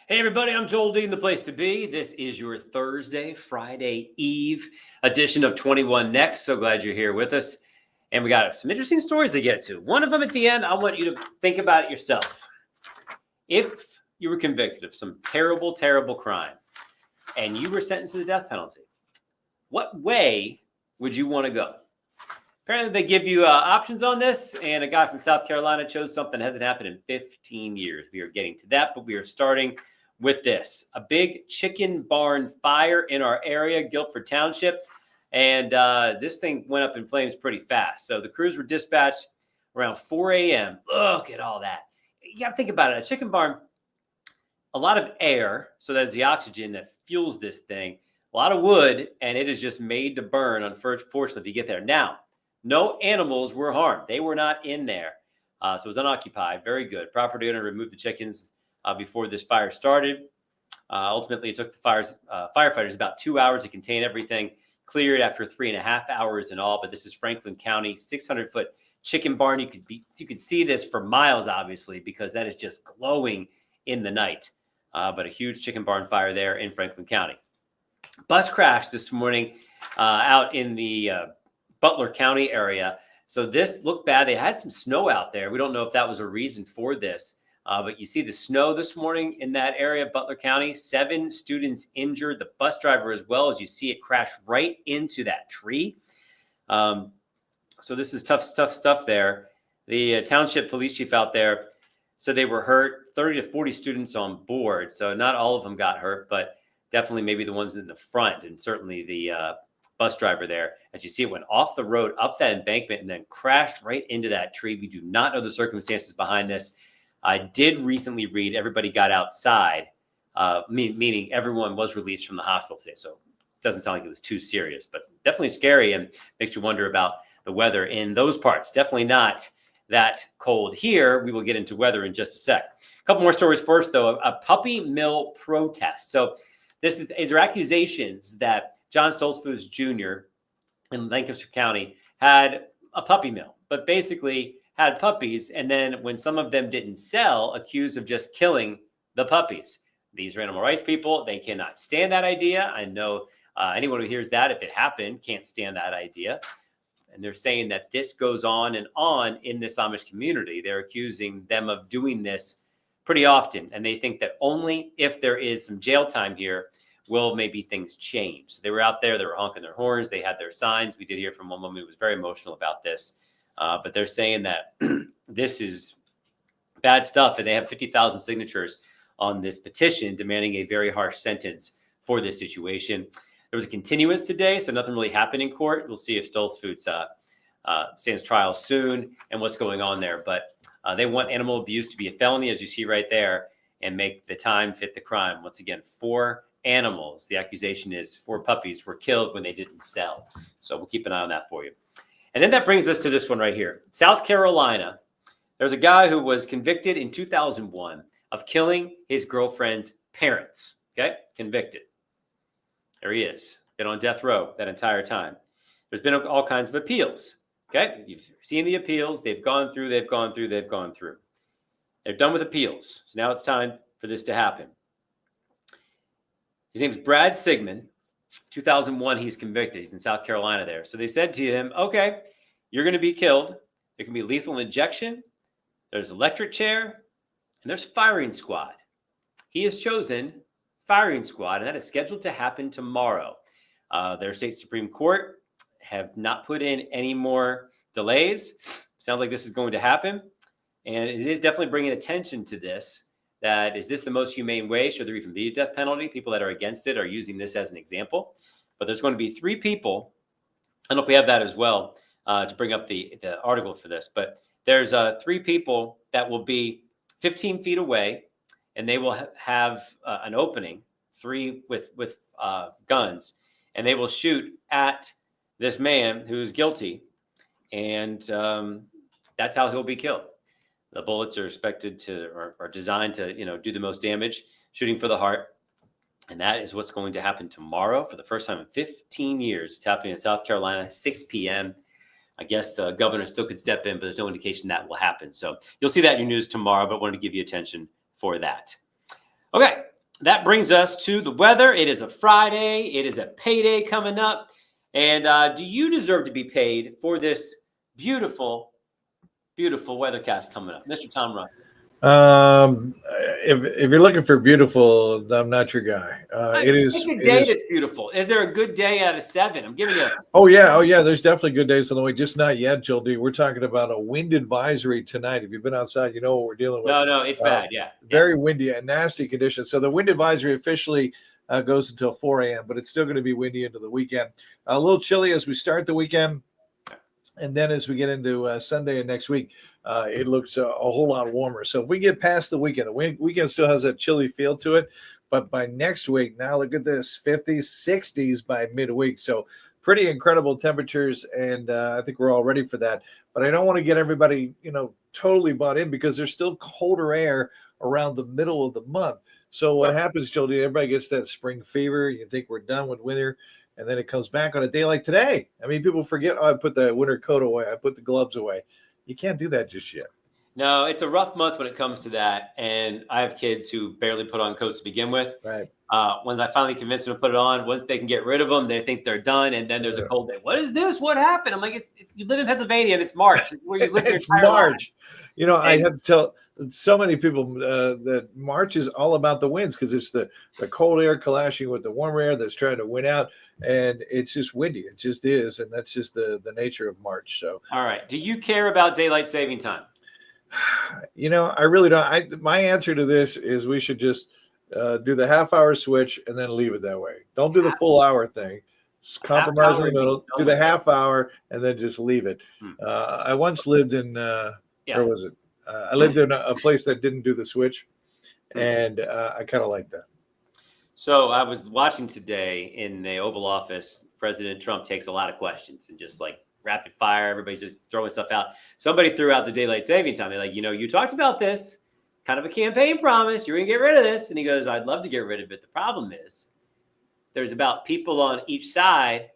Hey, everybody, I'm Joel Dean, the place to be. This is your Friday Eve edition of 21 Next. So glad you're here with us. And we got some interesting stories to get to. One of them at the end, I want you to think about it yourself. If you were convicted of some terrible, terrible crime and you were sentenced to the death penalty, what way would you want to go? Apparently, they give you options on this, and a guy from South Carolina chose something that hasn't happened in 15 years. We are getting to that, but we are starting with this. A big chicken barn fire in our area, Guilford Township, and this thing went up in flames pretty fast. So the crews were dispatched around 4 a.m. Look at all that. You got to think about it. A chicken barn, a lot of air, so that is the oxygen that fuels this thing, a lot of wood, and it is just made to burn, unfortunately, if you get there. Now, no animals were harmed. They were not in there. So it was unoccupied. Very good. Property owner removed the chickens before this fire started. Ultimately, it took the firefighters about 2 hours to contain everything, cleared after 3.5 hours in all. But this is Franklin County, 600-foot chicken barn. You could see this for miles, obviously, because that is just glowing in the night. But a huge chicken barn fire there in Franklin County. Bus crash this morning out in the Butler County area. So this looked bad. They had some snow out there. We don't know if that was a reason for this, but you see the snow this morning in that area, Butler County. 7 students injured, the bus driver as well, as you see it crash right into that tree. So this is tough stuff there. The township police chief out there said they were hurt, 30 to 40 students on board. So not all of them got hurt, but definitely maybe the ones in the front, and certainly the bus driver there. As you see, it went off the road, up that embankment, and then crashed right into that tree. We do not know the circumstances behind this. I did recently read everybody got outside, meaning everyone was released from the hospital today. So it doesn't sound like it was too serious, but definitely scary and makes you wonder about the weather in those parts. Definitely not that cold here. We will get into weather in just a sec. A couple more stories first, though. A puppy mill protest. So these are accusations that John Stoltzfus Jr. in Lancaster County had a puppy mill, but basically had puppies, and then when some of them didn't sell, accused of just killing the puppies. These are animal rights people. They cannot stand that idea. I know anyone who hears that, if it happened, can't stand that idea. And they're saying that this goes on and on in this Amish community. They're accusing them of doing this pretty often, and they think that only if there is some jail time here will maybe things change. So they were out there, they were honking their horns, they had their signs. We did hear from one woman who was very emotional about this, but they're saying that this is bad stuff, and they have 50,000 signatures on this petition demanding a very harsh sentence for this situation. There was a continuance today, so nothing really happened in court. We'll see if Stoltzfus stands trial soon and what's going on there, but they want animal abuse to be a felony, as you see right there, and make the time fit the crime. Once again, 4 animals. The accusation is 4 puppies were killed when they didn't sell. So we'll keep an eye on that for you. And then that brings us to this one right here. South Carolina, there's a guy who was convicted in 2001 of killing his girlfriend's parents. Okay, convicted. There he is. Been on death row that entire time. There's been all kinds of appeals. Okay, you've seen the appeals. They've gone through. They're done with appeals. So now it's time for this to happen. His name is Brad Sigmund. 2001, he's convicted. He's in South Carolina there. So they said to him, okay, you're going to be killed. There can be lethal injection. There's electric chair. And there's firing squad. He has chosen firing squad, and that is scheduled to happen tomorrow. Their state Supreme Court have not put in any more delays. Sounds like this is going to happen. And it is definitely bringing attention to this. That is this the most humane way? Should there even be a death penalty? People that are against it are using this as an example. But there's going to be 3 people. I don't know if we have that as well to bring up the article for this. But there's 3 people that will be 15 feet away, and they will have an opening, 3 with guns, and they will shoot at this man who is guilty, and that's how he'll be killed. The bullets are expected to, are designed to, do the most damage, shooting for the heart. And that is what's going to happen tomorrow for the first time in 15 years. It's happening in South Carolina, 6 p.m. I guess the governor still could step in, but there's no indication that will happen. So you'll see that in your news tomorrow, but wanted to give you attention for that. Okay, that brings us to the weather. It is a Friday. It is a payday coming up. And do you deserve to be paid for this beautiful, beautiful weathercast coming up? Mr. Tom Ryan. If you're looking for beautiful, I'm not your guy. It is. Pick a day that's beautiful. Is there a good day out of 7? I'm giving you. Oh yeah. There's definitely good days on the way. Just not yet, Jill D. We're talking about a wind advisory tonight. If you've been outside, you know what we're dealing with. No, it's bad. Yeah, very windy and nasty conditions. So the wind advisory officially goes until 4 a.m., but it's still going to be windy into the weekend. A little chilly as we start the weekend. And then as we get into Sunday and next week, it looks a whole lot warmer. So if we get past the weekend still has a chilly feel to it. But by next week, now look at this, 50s, 60s by midweek. So pretty incredible temperatures, and I think we're all ready for that. But I don't want to get everybody, totally bought in because there's still colder air around the middle of the month. So what happens, Jody, everybody gets that spring fever. You think we're done with winter. And then it comes back on a day like today. I mean, people forget, I put the winter coat away. I put the gloves away. You can't do that just yet. No, it's a rough month when it comes to that. And I have kids who barely put on coats to begin with. Right. When I finally convince them to put it on, once they can get rid of them, they think they're done. And then there's a cold day. What is this? What happened? I'm like, you live in Pennsylvania and it's March. It's where you live your entire March. Life. I have to tell so many people that March is all about the winds because it's the cold air clashing with the warm air that's trying to win out. And it's just windy. It just is. And that's just the nature of March. So, all right. Do you care about daylight saving time? I really don't. My answer to this is we should just do the half-hour switch and then leave it that way. Don't do the full hour thing. Compromise in the middle. Do the half hour and then just leave it. I once lived in where was it? I lived in a place that didn't do the switch, and I kind of like that. So I was watching today in the Oval Office. President Trump takes a lot of questions and just like rapid fire. Everybody's just throwing stuff out. Somebody threw out the daylight saving time. They're like, you talked about this, kind of a campaign promise. You're going to get rid of this. And he goes, I'd love to get rid of it. The problem is there's about people on each side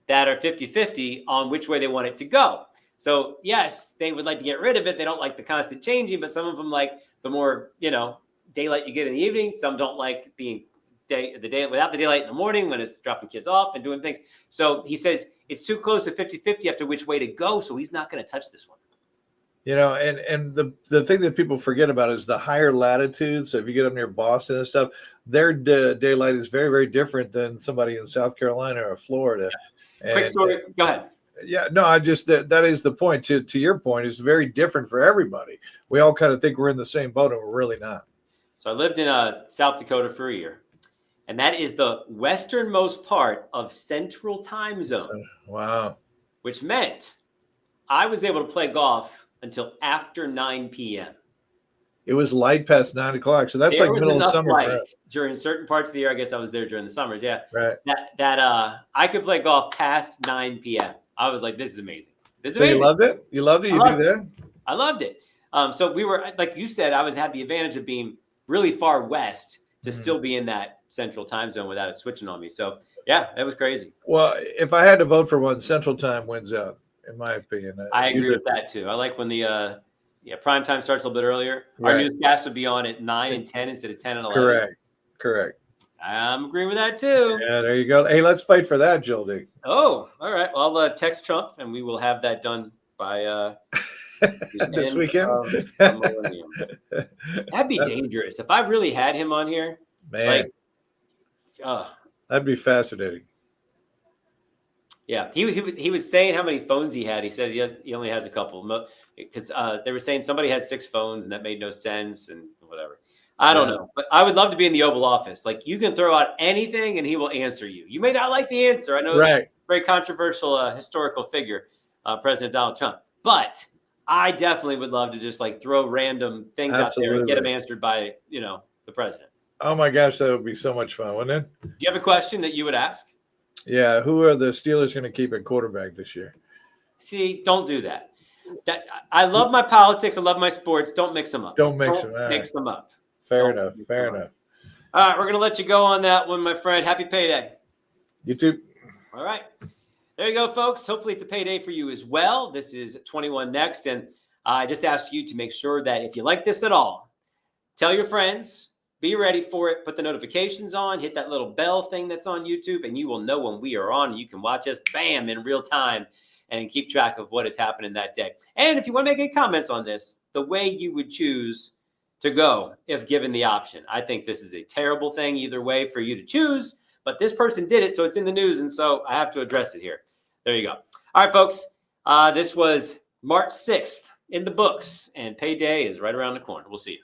that are 50-50 on which way they want it to go. So yes, they would like to get rid of it. They don't like the constant changing, but some of them like the more, daylight you get in the evening. Some don't like being the day without the daylight in the morning when it's dropping kids off and doing things. So he says it's too close to 50-50 after which way to go. So he's not going to touch this one. And the thing that people forget about is the higher latitudes. So if you get up near Boston and stuff, their daylight is very, very different than somebody in South Carolina or Florida. Yeah. Quick story. Go ahead. Yeah, no, I just that is the point. To your point, it's very different for everybody. We all kind of think we're in the same boat, and we're really not. So I lived in South Dakota for a year, and that is the westernmost part of Central Time Zone. Wow. Which meant I was able to play golf until after 9 p.m. It was light past 9 o'clock, so that's like middle of summer. Light during certain parts of the year. I guess I was there during the summers. Yeah, right. That I could play golf past 9 p.m. I was like, this is amazing. This is amazing. You loved it? You loved it? You do that? I loved it. So we were, like you said, I had the advantage of being really far west to still be in that Central Time Zone without it switching on me. So yeah, that was crazy. Well, if I had to vote for one, Central Time wins out, in my opinion. I agree with that too. I like when the prime time starts a little bit earlier. Right. Our newscast would be on at 9 and 10 instead of 10 and 11. Correct. I'm agreeing with that too. Yeah, there you go. Hey, let's fight for that, Jill D. Oh, all right. Well, I'll text Trump, and we will have that done by this weekend. That'd be dangerous if I really had him on here. Man, that'd be fascinating. Yeah, he was saying how many phones he had. He said he only has a couple because they were saying somebody had 6 phones, and that made no sense and whatever. I don't know, but I would love to be in the Oval Office. Like you can throw out anything and he will answer you. You may not like the answer. I know he's a very controversial historical figure, President Donald Trump, but I definitely would love to just like throw random things out there and get them answered by, the president. Oh my gosh, that would be so much fun, wouldn't it? Do you have a question that you would ask? Yeah. Who are the Steelers going to keep at quarterback this year? See, don't do that. I love my politics. I love my sports. Don't mix them up. Don't mix them up. Fair enough. All right, we're going to let you go on that one, my friend. Happy payday. You too. All right. There you go, folks. Hopefully it's a payday for you as well. This is 21 Next. And I just asked you to make sure that if you like this at all, tell your friends, be ready for it. Put the notifications on, hit that little bell thing that's on YouTube, and you will know when we are on. You can watch us, bam, in real time and keep track of what is happening that day. And if you want to make any comments on this, the way you would choose to go if given the option. I think this is a terrible thing either way for you to choose, but this person did it, so it's in the news, and so I have to address it here. There you go. All right, folks, this was March 6th in the books, and payday is right around the corner. We'll see you.